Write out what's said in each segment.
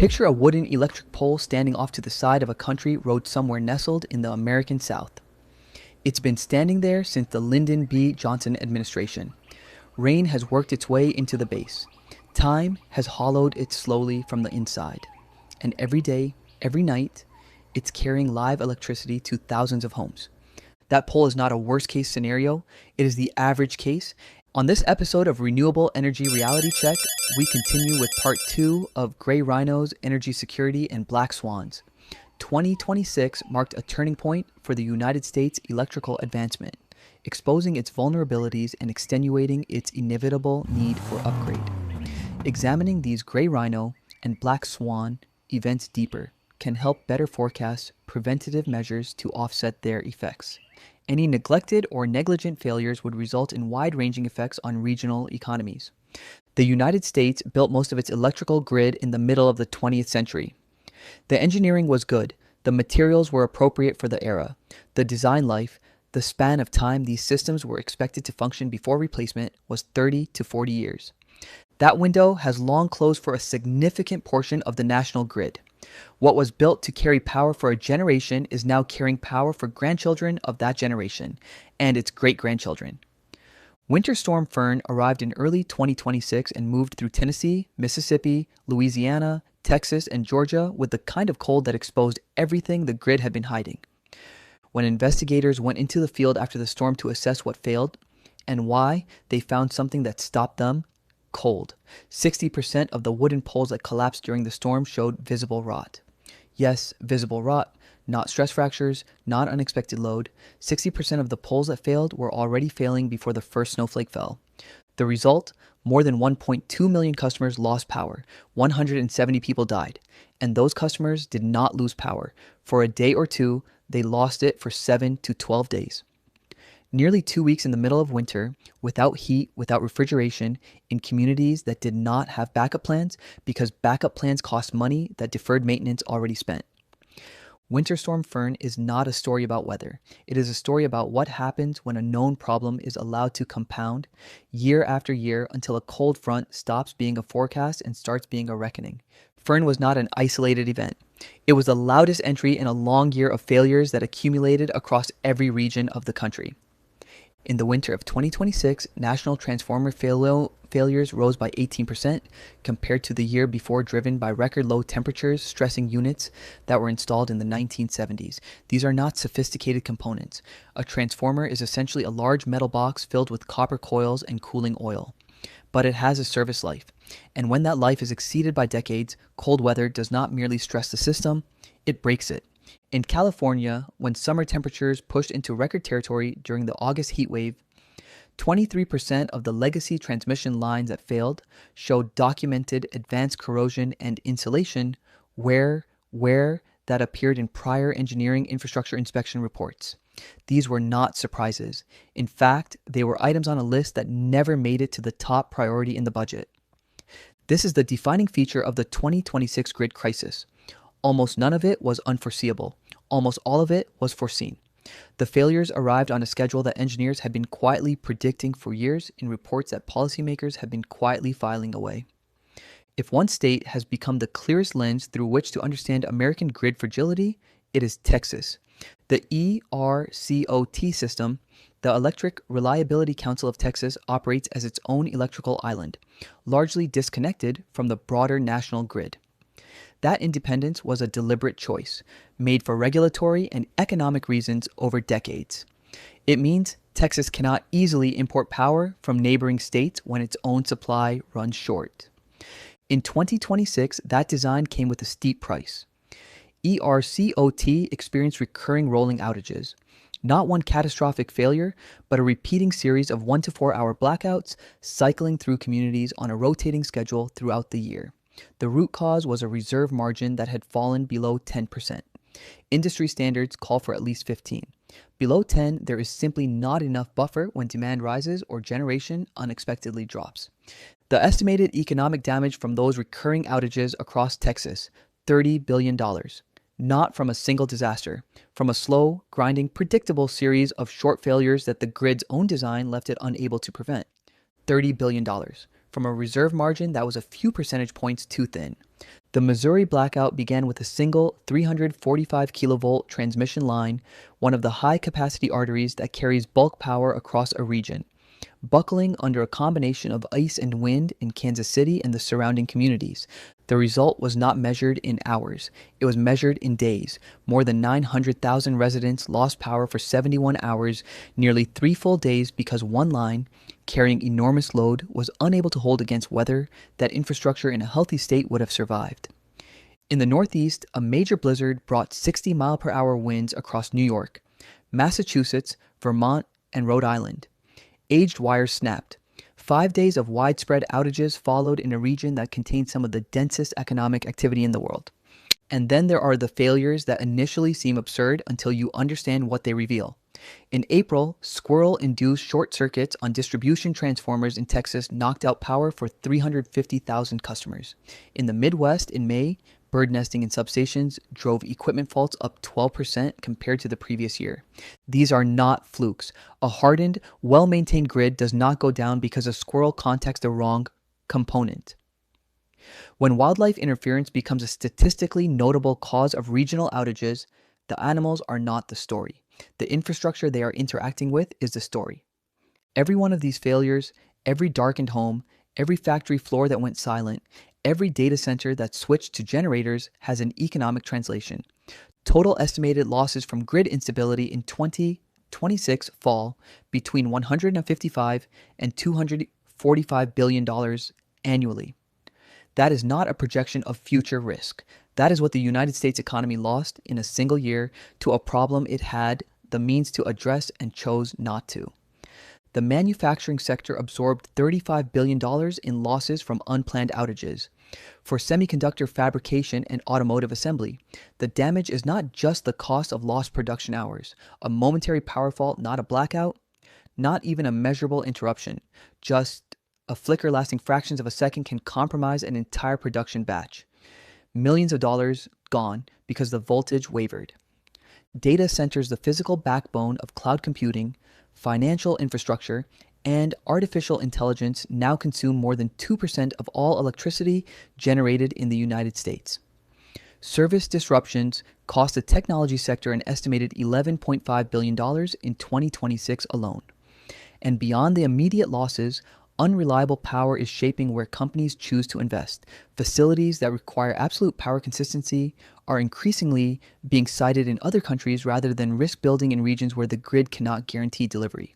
Picture a wooden electric pole standing off to the side of a country road somewhere nestled in the American South. It's been standing there since the Lyndon B. Johnson administration. Rain has worked its way into the base. Time has hollowed it slowly from the inside. And every day, every night, it's carrying live electricity to thousands of homes. That pole is not a worst case scenario, it is the average case. On this episode of Renewable Energy Reality Check, we continue with part 2 of Grey Rhinos, Energy Security, and Black Swans. 2026 marked a turning point for the United States electrical advancement, exposing its vulnerabilities and extenuating its inevitable need for upgrade. Examining these Grey Rhino and Black Swan events deeper can help better forecast preventative measures to offset their effects. Any neglected or negligent failures would result in wide-ranging effects on regional economies. The United States built most of its electrical grid in the middle of the 20th century. The engineering was good, the materials were appropriate for the era, the design life, the span of time these systems were expected to function before replacement was 30 to 40 years. That window has long closed for a significant portion of the national grid. What was built to carry power for a generation is now carrying power for grandchildren of that generation and its great-grandchildren. Winter Storm Fern arrived in early 2026 and moved through Tennessee, Mississippi, Louisiana, Texas, and Georgia with the kind of cold that exposed everything the grid had been hiding. When investigators went into the field after the storm to assess what failed and why, they found something that stopped them: cold. 60% of the wooden poles that collapsed during the storm showed visible rot. Yes, visible rot, not stress fractures, not unexpected load. 60% of the poles that failed were already failing before the first snowflake fell. The result? More than 1.2 million customers lost power. 170 people died. And those customers did not lose power. For a day or two, they lost it for 7 to 12 days. Nearly 2 weeks in the middle of winter, without heat, without refrigeration, in communities that did not have backup plans because backup plans cost money that deferred maintenance already spent. Winter Storm Fern is not a story about weather. It is a story about what happens when a known problem is allowed to compound year after year until a cold front stops being a forecast and starts being a reckoning. Fern was not an isolated event. It was the loudest entry in a long year of failures that accumulated across every region of the country. In the winter of 2026, national transformer failures rose by 18% compared to the year before, driven by record low temperatures stressing units that were installed in the 1970s. These are not sophisticated components. A transformer is essentially a large metal box filled with copper coils and cooling oil. But it has a service life. And when that life is exceeded by decades, cold weather does not merely stress the system, it breaks it. In California, when summer temperatures pushed into record territory during the August heat wave, 23% of the legacy transmission lines that failed showed documented advanced corrosion and insulation where that appeared in prior engineering infrastructure inspection reports. These were not surprises. In fact, they were items on a list that never made it to the top priority in the budget. This is the defining feature of the 2026 grid crisis. Almost none of it was unforeseeable. Almost all of it was foreseen. The failures arrived on a schedule that engineers had been quietly predicting for years in reports that policymakers had been quietly filing away. If one state has become the clearest lens through which to understand American grid fragility, it is Texas. The ERCOT system, the Electric Reliability Council of Texas, operates as its own electrical island, largely disconnected from the broader national grid. That independence was a deliberate choice, made for regulatory and economic reasons over decades. It means Texas cannot easily import power from neighboring states when its own supply runs short. In 2026, that design came with a steep price. ERCOT experienced recurring rolling outages. Not one catastrophic failure, but a repeating series of 1 to 4 hour blackouts cycling through communities on a rotating schedule throughout the year. The root cause was a reserve margin that had fallen below 10%. Industry standards call for at least 15. Below 10, there is simply not enough buffer when demand rises or generation unexpectedly drops. The estimated economic damage from those recurring outages across Texas, $30 billion. Not from a single disaster, from a slow, grinding, predictable series of short failures that the grid's own design left it unable to prevent. $30 billion. from a reserve margin that was a few percentage points too thin. The Missouri blackout began with a single 345 kilovolt transmission line, one of the high-capacity arteries that carries bulk power across a region, buckling under a combination of ice and wind in Kansas City and the surrounding communities. The result was not measured in hours. It was measured in days. More than 900,000 residents lost power for 71 hours, nearly 3 full days, because one line, carrying enormous load, was unable to hold against weather that infrastructure in a healthy state would have survived. In the Northeast, a major blizzard brought 60-mile-per-hour winds across New York, Massachusetts, Vermont, and Rhode Island. Aged wires snapped. 5 days of widespread outages followed in a region that contained some of the densest economic activity in the world. And then there are the failures that initially seem absurd until you understand what they reveal. In April, squirrel-induced short circuits on distribution transformers in Texas knocked out power for 350,000 customers. In the Midwest in May, bird nesting in substations drove equipment faults up 12% compared to the previous year. These are not flukes. A hardened, well-maintained grid does not go down because a squirrel contacts the wrong component. When wildlife interference becomes a statistically notable cause of regional outages, the animals are not the story. The infrastructure they are interacting with is the story. Every one of these failures, every darkened home, every factory floor that went silent, every data center that switched to generators has an economic translation. Total estimated losses from grid instability in 2026 fall between $155 and $245 billion annually. That is not a projection of future risk. That is what the United States economy lost in a single year to a problem it had the means to address and chose not to. The manufacturing sector absorbed $35 billion in losses from unplanned outages. For semiconductor fabrication and automotive assembly, the damage is not just the cost of lost production hours, a momentary power fault, not a blackout, not even a measurable interruption. Just a flicker lasting fractions of a second can compromise an entire production batch. Millions of dollars gone because the voltage wavered. Data centers, the physical backbone of cloud computing, financial infrastructure, and artificial intelligence, now consume more than 2% of all electricity generated in the United States. Service disruptions cost the technology sector an estimated $11.5 billion in 2026 alone. And beyond the immediate losses, unreliable power is shaping where companies choose to invest. Facilities that require absolute power consistency are increasingly being sited in other countries rather than risk building in regions where the grid cannot guarantee delivery.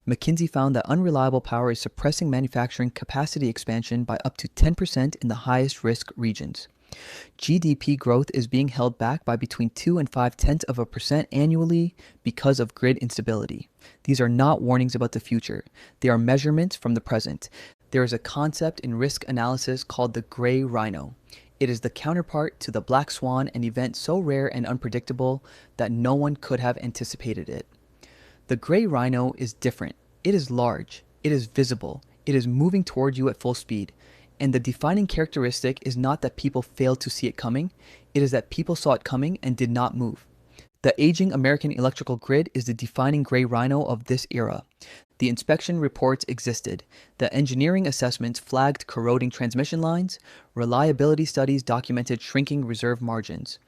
McKinsey found that unreliable power is suppressing manufacturing capacity expansion by up to 10% in the highest risk regions. GDP growth is being held back by between 2 and 0.5% annually because of grid instability. These are not warnings about the future. They are measurements from the present. There is a concept in risk analysis called the Grey Rhino. It is the counterpart to the black swan, an event so rare and unpredictable that no one could have anticipated it. The Grey Rhino is different. It is large. It is visible. It is moving toward you at full speed. And the defining characteristic is not that people failed to see it coming, it is that people saw it coming and did not move. The aging American electrical grid is the defining Grey Rhino of this era. The inspection reports existed. The engineering assessments flagged corroding transmission lines. Reliability studies documented shrinking reserve margins.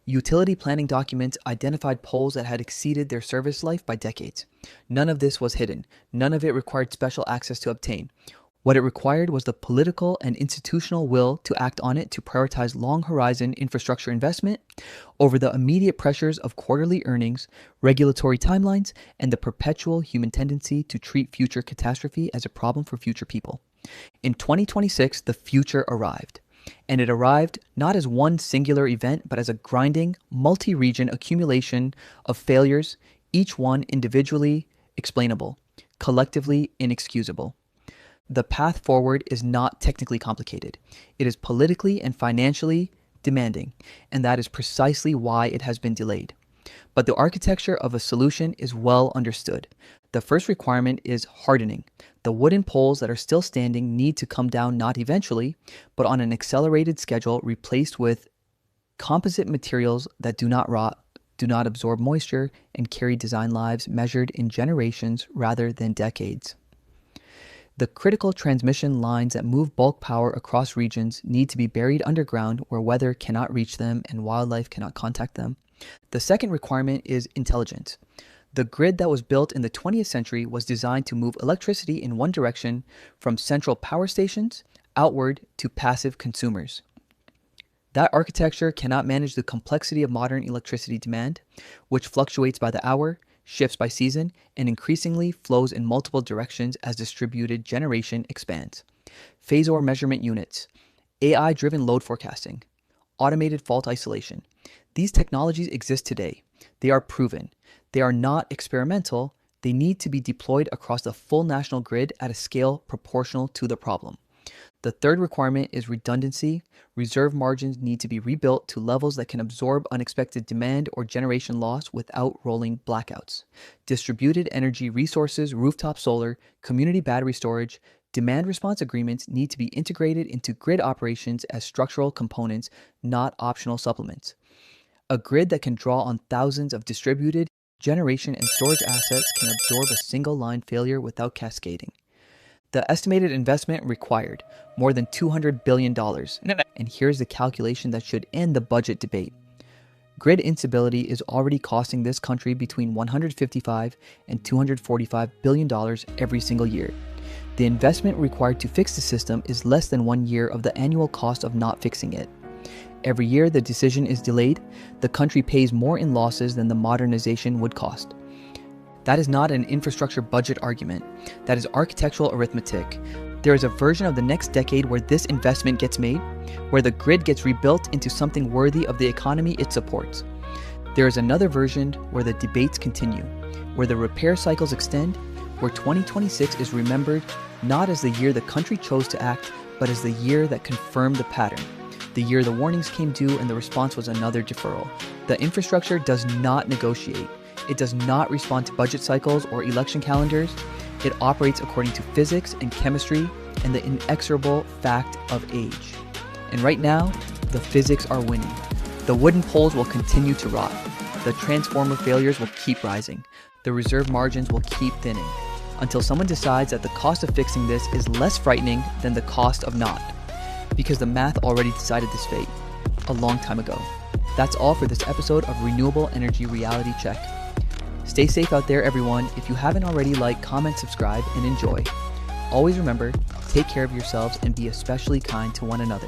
Utility planning documents identified poles that had exceeded their service life by decades. None of this was hidden. None of it required special access to obtain. What it required was the political and institutional will to act on it to prioritize long-horizon infrastructure investment over the immediate pressures of quarterly earnings, regulatory timelines, and the perpetual human tendency to treat future catastrophe as a problem for future people. In 2026, the future arrived. And it arrived not as one singular event, but as a grinding, multi-region accumulation of failures, each one individually explainable, collectively inexcusable. The path forward is not technically complicated. It is politically and financially demanding, and that is precisely why it has been delayed. But the architecture of a solution is well understood. The first requirement is hardening. The wooden poles that are still standing need to come down not eventually, but on an accelerated schedule, replaced with composite materials that do not rot, do not absorb moisture, and carry design lives measured in generations rather than decades. The critical transmission lines that move bulk power across regions need to be buried underground where weather cannot reach them and wildlife cannot contact them. The second requirement is intelligence. The grid that was built in the 20th century was designed to move electricity in one direction from central power stations outward to passive consumers. That architecture cannot manage the complexity of modern electricity demand, which fluctuates by the hour, shifts by season, and increasingly flows in multiple directions as distributed generation expands. Phasor measurement units, AI-driven load forecasting, automated fault isolation. These technologies exist today. They are proven. They are not experimental. They need to be deployed across the full national grid at a scale proportional to the problem. The third requirement is redundancy. Reserve margins need to be rebuilt to levels that can absorb unexpected demand or generation loss without rolling blackouts. Distributed energy resources, rooftop solar, community battery storage, demand response agreements need to be integrated into grid operations as structural components, not optional supplements. A grid that can draw on thousands of distributed generation and storage assets can absorb a single line failure without cascading. The estimated investment required, more than $200 billion. And here's the calculation that should end the budget debate. Grid instability is already costing this country between $155 and $245 billion every single year. The investment required to fix the system is less than 1 year of the annual cost of not fixing it. Every year the decision is delayed, the country pays more in losses than the modernization would cost. That is not an infrastructure budget argument. That is architectural arithmetic. There is a version of the next decade where this investment gets made, where the grid gets rebuilt into something worthy of the economy it supports. There is another version where the debates continue, where the repair cycles extend, where 2026 is remembered not as the year the country chose to act, but as the year that confirmed the pattern. The year the warnings came due and the response was another deferral. The infrastructure does not negotiate. It does not respond to budget cycles or election calendars. It operates according to physics and chemistry and the inexorable fact of age. And right now, the physics are winning. The wooden poles will continue to rot. The transformer failures will keep rising. The reserve margins will keep thinning until someone decides that the cost of fixing this is less frightening than the cost of not. Because the math already decided this fate a long time ago. That's all for this episode of Renewable Energy Reality Check. Stay safe out there, everyone. If you haven't already, like, comment, subscribe, and enjoy. Always remember, take care of yourselves and be especially kind to one another.